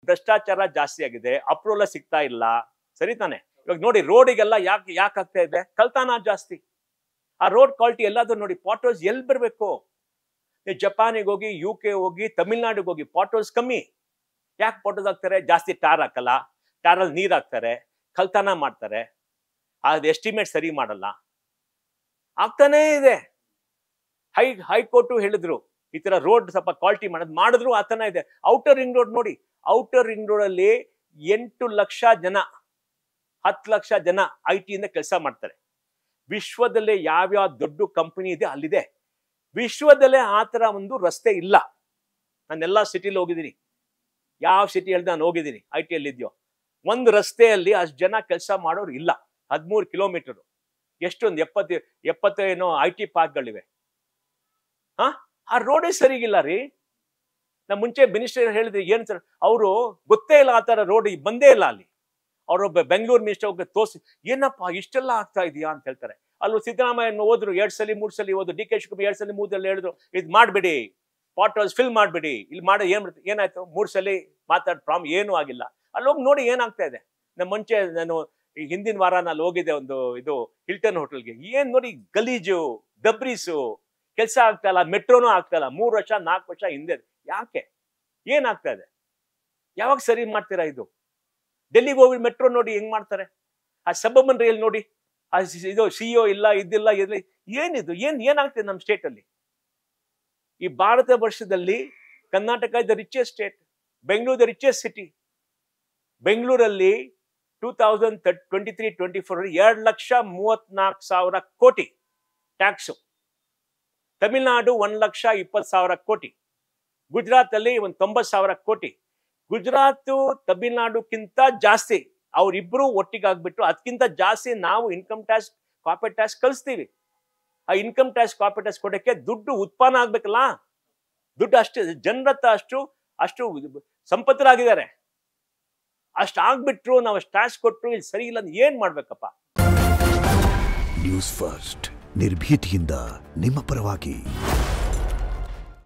ಭ್ರಷ್ಟಾಚಾರ ಜಾಸ್ತಿ ಆಗಿದೆ, ಅಪ್ರೂವಲ್ ಸಿಗ್ತಾ ಇಲ್ಲ, ಸರಿ ತಾನೆ? ಇವಾಗ ನೋಡಿ ರೋಡಿಗೆಲ್ಲ ಯಾಕೆ ಆಗ್ತಾ ಇದೆ? ಕಳ್ತನ ಜಾಸ್ತಿ. ಆ ರೋಡ್ ಕ್ವಾಲಿಟಿ ಎಲ್ಲಾದ್ರೂ ನೋಡಿ, ಪಾಟ್ ಎಲ್ಲಿ ಬರಬೇಕು? ಜಪಾನಿಗೆ ಹೋಗಿ, UK ಹೋಗಿ, ತಮಿಳ್ನಾಡಿಗೆ ಹೋಗಿ, ಪಾಟ್ ಕಮ್ಮಿ. ಯಾಕೆ ಪಾಟ್ ಹಾಕ್ತಾರೆ? ಜಾಸ್ತಿ ಟಾರ್ ಹಾಕಲ್ಲ, ಟಾರಲ್ಲಿ ನೀರ್ ಹಾಕ್ತಾರೆ, ಕಳ್ತನ ಮಾಡ್ತಾರೆ, ಅದು ಎಸ್ಟಿಮೇಟ್ ಸರಿ ಮಾಡಲ್ಲ, ಆಗ್ತಾನೇ ಇದೆ. ಹೈಕೋರ್ಟು ಹೇಳಿದ್ರು ಈ ತರ ರೋಡ್ ಸ್ವಲ್ಪ ಕ್ವಾಲಿಟಿ ಮಾಡಿದ್ರು ಆಗ್ತಾನೆ ಇದೆ. ಔಟರ್ ರಿಂಗ್ ರೋಡ್ ನೋಡಿ, ಔಟರ್ ರಿಂಗ್ ರೋಡ್ ಅಲ್ಲಿ 8 ಲಕ್ಷ ಜನ 10 ಲಕ್ಷ ಜನ IT ಇಂದ ಕೆಲಸ ಮಾಡ್ತಾರೆ. ವಿಶ್ವದಲ್ಲೇ ಯಾವ್ಯಾವ ದೊಡ್ಡ ಕಂಪನಿ ಇದೆ ಅಲ್ಲಿದೆ. ವಿಶ್ವದಲ್ಲೇ ಆ ತರ ಒಂದು ರಸ್ತೆ ಇಲ್ಲ. ನಾನೆಲ್ಲಾ ಸಿಟಿಲಿ ಹೋಗಿದ್ದೀನಿ, ಯಾವ ಸಿಟಿ ಹೇಳ್ದೆ ನಾನು ಹೋಗಿದ್ದೀನಿ, IT ಅಲ್ಲಿ ಇದೆಯೋ ಒಂದು ರಸ್ತೆಯಲ್ಲಿ ಅಷ್ಟು ಜನ ಕೆಲಸ ಮಾಡೋರು ಇಲ್ಲ. 13 ಕಿಲೋಮೀಟರ್, ಎಷ್ಟೊಂದು 70 ಏನೋ IT ಪಾರ್ಕ್ಗಳಿವೆ. ಆ ರೋಡೇ ಸರಿಗಿಲ್ಲ ರೀ. ನಾ ಮುಂಚೆ ಮಿನಿಸ್ಟರ್ ಹೇಳಿದ್ರೆ ಏನ್ ಸರ್, ಅವರು ಗೊತ್ತೇ ಇಲ್ಲ ಆ ತರ ರೋಡ್ ಬಂದೇ ಇಲ್ಲ ಅಲ್ಲಿ. ಅವರೊಬ್ಬ ಬೆಂಗಳೂರು ಮಿನಿಸ್ಟರ್ ಹೋಗಿ ತೋರಿಸಿ, ಏನಪ್ಪಾ ಇಷ್ಟೆಲ್ಲ ಆಗ್ತಾ ಇದೆಯಾ ಅಂತ ಹೇಳ್ತಾರೆ. ಅಲ್ಲಿ ಸಿದ್ದರಾಮಯ್ಯ ಹೋದ್ರು 2 ಸಲ 3 ಸಲ ಹೋದ್ರು, DK ಶಿವಕುಮಾರ್ 2 ಸಲ 3 ಸಲ ಹೇಳಿದ್ರು ಇದು ಮಾಡ್ಬಿಡಿ, ಪಾಟ್ ಫಿಲ್ ಮಾಡ್ಬಿಡಿ, ಇಲ್ಲಿ ಮಾಡೋ ಏನಾಯ್ತು? 3 ಸಲ ಮಾತಾಡ್ ಏನೂ ಆಗಿಲ್ಲ. ಅಲ್ಲಿ ಹೋಗಿ ನೋಡಿ ಏನಾಗ್ತಾ ಇದೆ. ನಮ್ಮ ಮುಂಚೆ ನಾನು ಹಿಂದಿನ ವಾರ ನಾನು ಹೋಗಿದ್ದೆ ಇದು ಹಿಲ್ಟನ್ ಹೋಟೆಲ್ಗೆ. ಏನ್ ನೋಡಿ ಗಲೀಜು, ದಬ್ರೀಸು, ಕೆಲಸ ಆಗ್ತಾ ಇಲ್ಲ, ಮೆಟ್ರೋನು ಆಗ್ತಾ ಇಲ್ಲ. 3 ವರ್ಷ 4 ವರ್ಷ ಹಿಂದೆ. ಯಾಕೆ? ಏನಾಗ್ತಾ ಇದೆ? ಯಾವಾಗ ಸರಿ ಮಾಡ್ತೀರಾ ಇದು? ಡೆಲ್ಲಿಗೆ ಹೋಗಿ ಮೆಟ್ರೋ ನೋಡಿ ಹೆಂಗ್ ಮಾಡ್ತಾರೆ. ಆ ಸಬರ್ಬನ್ ರೈಲ್ ನೋಡಿ, ಇದು CEO ಇಲ್ಲ, ಇದಿಲ್ಲ, ಏನಿದು? ಏನಾಗ್ತದೆ ನಮ್ಮ ಸ್ಟೇಟ್ ಅಲ್ಲಿ? ಈ ಭಾರತ ವರ್ಷದಲ್ಲಿ Karnataka the richest state, Bengaluru the richest city. ಬೆಂಗಳೂರಲ್ಲಿ 2023-24 2,34,000 ಕೋಟಿ ಟ್ಯಾಕ್ಸು. ತಮಿಳುನಾಡು 1,20,000 ಕೋಟಿ. ಗುಜರಾತ್ ಅಲ್ಲಿ ಒಂದು 90,000 ಕೋಟಿ. ಗುಜರಾತ್ ತಮಿಳುನಾಡುಕ್ಕಿಂತ ಜಾಸ್ತಿ, ಅವರಿಬ್ರು ಒಟ್ಟಿಗೆ ಆಗ್ಬಿಟ್ಟು ಅದಕ್ಕಿಂತ ಜಾಸ್ತಿ ನಾವು ಇನ್ಕಮ್ ಟ್ಯಾಕ್ಸ್, ಕಾರ್ಪೊರೇಟ್ ಟ್ಯಾಕ್ಸ್ ಕಳಿಸ್ತೀವಿ. ಆ ಇನ್ಕಮ್ ಟ್ಯಾಕ್ಸ್, ಕಾರ್ಪೊರೇಟ್ ಟ್ಯಾಕ್ಸ್ ಕೊಡಕ್ಕೆ ದುಡ್ಡು ಉತ್ಪನ್ನ ಆಗ್ಬೇಕಲ್ಲ. ದುಡ್ಡು ಅಷ್ಟು ಜನರ ಹತ್ರ ಅಷ್ಟು ಸಂಪತ್ತರಾಗಿದ್ದಾರೆ. ಅಷ್ಟು ಆಗ್ಬಿಟ್ರು ನಾವು ಟ್ಯಾಕ್ಸ್ ಕೊಟ್ಟರು ಇಲ್ಲಿ ಸರಿ ಇಲ್ಲ, ಏನ್ ಮಾಡ್ಬೇಕಪ್ಪ? ನ್ಯೂಸ್ ಫಸ್ಟ್, ನಿರ್ಭೀತಿಯಿಂದ ನಿಮ್ಮ ಪರವಾಗಿ.